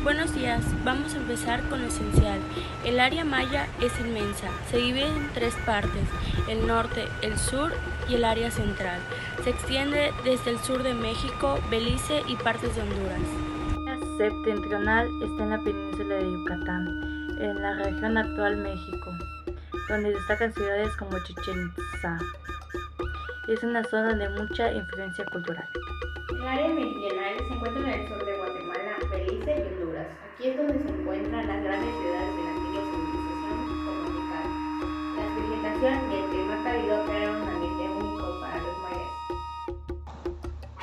Buenos días, vamos a empezar con lo esencial. El área maya es inmensa, se divide en tres partes, el norte, el sur y el área central. Se extiende desde el sur de México, Belice y partes de Honduras. El área septentrional está en la península de Yucatán, en la región actual México, donde destacan ciudades como Chichén Itzá. Es una zona de mucha influencia cultural. El área meridional se encuentra en el sur de Guatemala, Belice y Honduras. Aquí es donde se encuentran las grandes ciudades de la antigua civilización comunical. La vegetación y el clima cálido crearon un ambiente único para los mayas.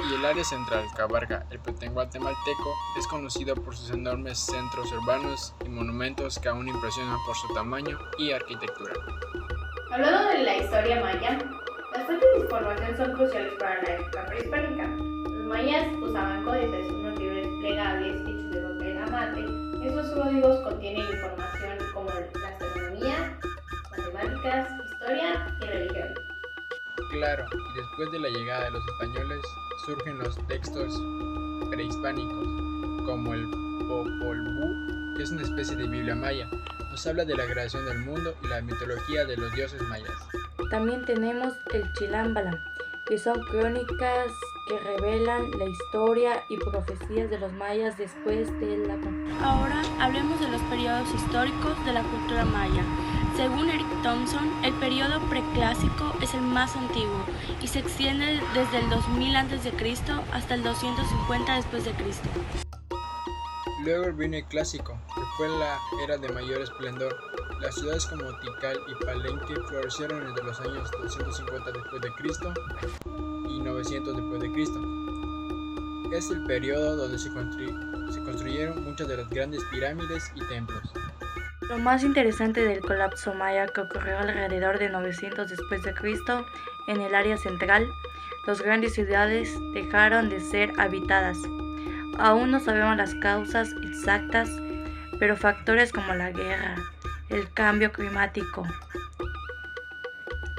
Y el área central, que abarca el Petén guatemalteco, es conocido por sus enormes centros urbanos y monumentos que aún impresionan por su tamaño y arquitectura. Hablando de la historia maya, las fuentes de información son cruciales para la época prehispánica. Los mayas usaban códices, unos libros plegables hechos de papel amate. Estos códigos contienen información como la astronomía, matemáticas, historia y religión. Claro, y después de la llegada de los españoles, surgen los textos prehispánicos, como el Popol Vuh, que es una especie de Biblia maya. Nos habla de la creación del mundo y la mitología de los dioses mayas. También tenemos el Chilámbala, que son crónicas que revelan la historia y profecías de los mayas después de la conquista. Ahora hablemos de los periodos históricos de la cultura maya. Según Eric Thompson, el periodo preclásico es el más antiguo y se extiende desde el 2000 a.C. hasta el 250 después de Cristo. Luego vino el clásico, que fue la era de mayor esplendor. Las ciudades como Tikal y Palenque florecieron entre los años 250 después de Cristo y 900 después de Cristo. Es el periodo donde se construyeron muchas de las grandes pirámides y templos. Lo más interesante del colapso maya que ocurrió alrededor de 900 después de Cristo en el área central, las grandes ciudades dejaron de ser habitadas. Aún no sabemos las causas exactas, pero factores como la guerra, el cambio climático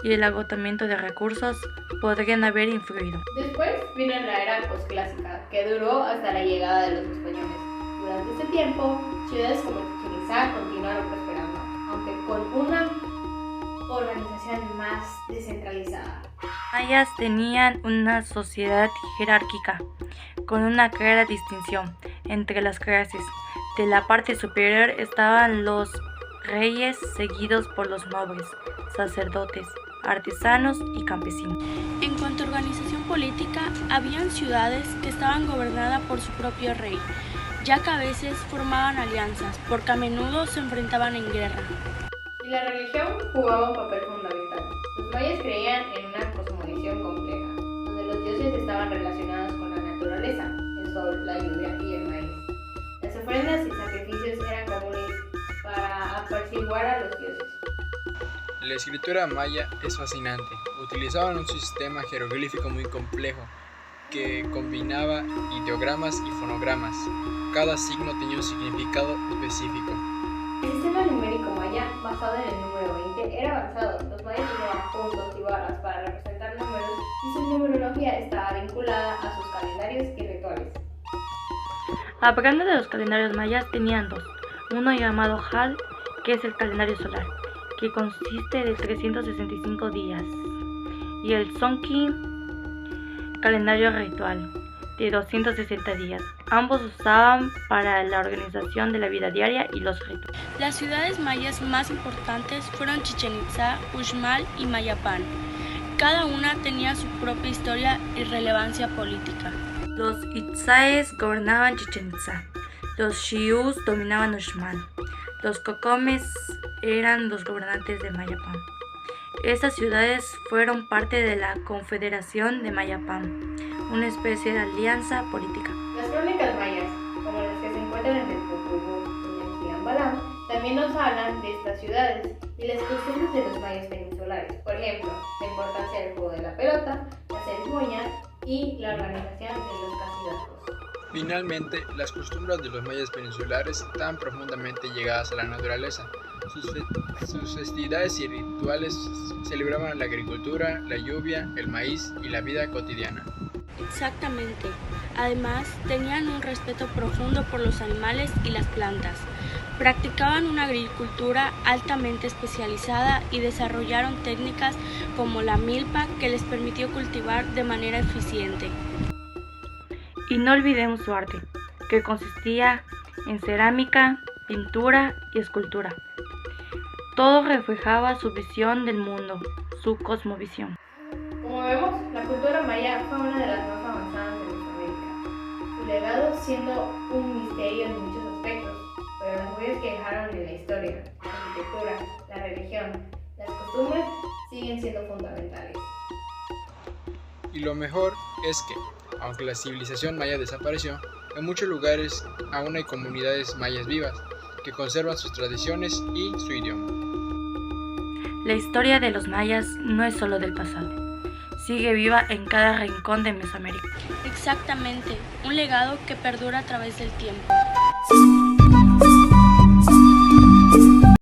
y el agotamiento de recursos podrían haber influido. Después vino la era posclásica, que duró hasta la llegada de los españoles. Durante este tiempo, ciudades como Chichén Itzá continuaron prosperando, aunque con una organización más descentralizada. Los mayas tenían una sociedad jerárquica, con una clara distinción entre las clases. De la parte superior estaban los reyes, seguidos por los nobles, sacerdotes, artesanos y campesinos. En cuanto a organización política, habían ciudades que estaban gobernadas por su propio rey, ya que a veces formaban alianzas, porque a menudo se enfrentaban en guerra. Y la religión jugaba un papel fundamental. Los mayas creían en una cosmovisión compleja, donde los dioses estaban relacionados con la naturaleza, el sol, la lluvia y el maíz. Las ofrendas y sacrificios eran comunes para apaciguar a los dioses. La escritura maya es fascinante. Utilizaban un sistema jeroglífico muy complejo que combinaba ideogramas y fonogramas. Cada signo tenía un significado específico. El sistema numérico maya, basado en el número 20, era avanzado. Los mayas usaban puntos y barras para representar números y su numerología estaba vinculada a sus calendarios y rituales. Hablando de los calendarios mayas, tenían dos. Uno llamado Hal, que es el calendario solar, que consiste de 365 días, y el Sonki, calendario ritual, de 260 días. Ambos usaban para la organización de la vida diaria y los ritos. Las ciudades mayas más importantes fueron Chichén Itzá, Uxmal y Mayapán. Cada una tenía su propia historia y relevancia política. Los itzáes gobernaban Chichén Itzá, los xiús dominaban Uxmal, los cocomes eran los gobernantes de Mayapán. Estas ciudades fueron parte de la Confederación de Mayapán, una especie de alianza política. Las crónicas mayas, como las que se encuentran en el Popol Vuh y en el Chilámbala, también nos hablan de estas ciudades y las costumbres de los mayas peninsulares. Por ejemplo, la importancia del juego de la pelota, las ceremonias y la organización de los cacicazgos. Finalmente, las costumbres de los mayas peninsulares estaban profundamente llegadas a la naturaleza. Sus festividades y rituales celebraban la agricultura, la lluvia, el maíz y la vida cotidiana. Exactamente. Además, tenían un respeto profundo por los animales y las plantas. Practicaban una agricultura altamente especializada y desarrollaron técnicas como la milpa que les permitió cultivar de manera eficiente. Y no olvidemos su arte, que consistía en cerámica, pintura y escultura. Todo reflejaba su visión del mundo, su cosmovisión. Como vemos, la cultura maya fue una de las más avanzadas de Mesoamérica, su legado siendo un misterio en muchos aspectos, pero las huellas que dejaron en la historia, la arquitectura, la religión, las costumbres siguen siendo fundamentales. Y lo mejor es que, aunque la civilización maya desapareció, en muchos lugares aún hay comunidades mayas vivas que conservan sus tradiciones y su idioma. La historia de los mayas no es solo del pasado, sigue viva en cada rincón de Mesoamérica. Exactamente, un legado que perdura a través del tiempo.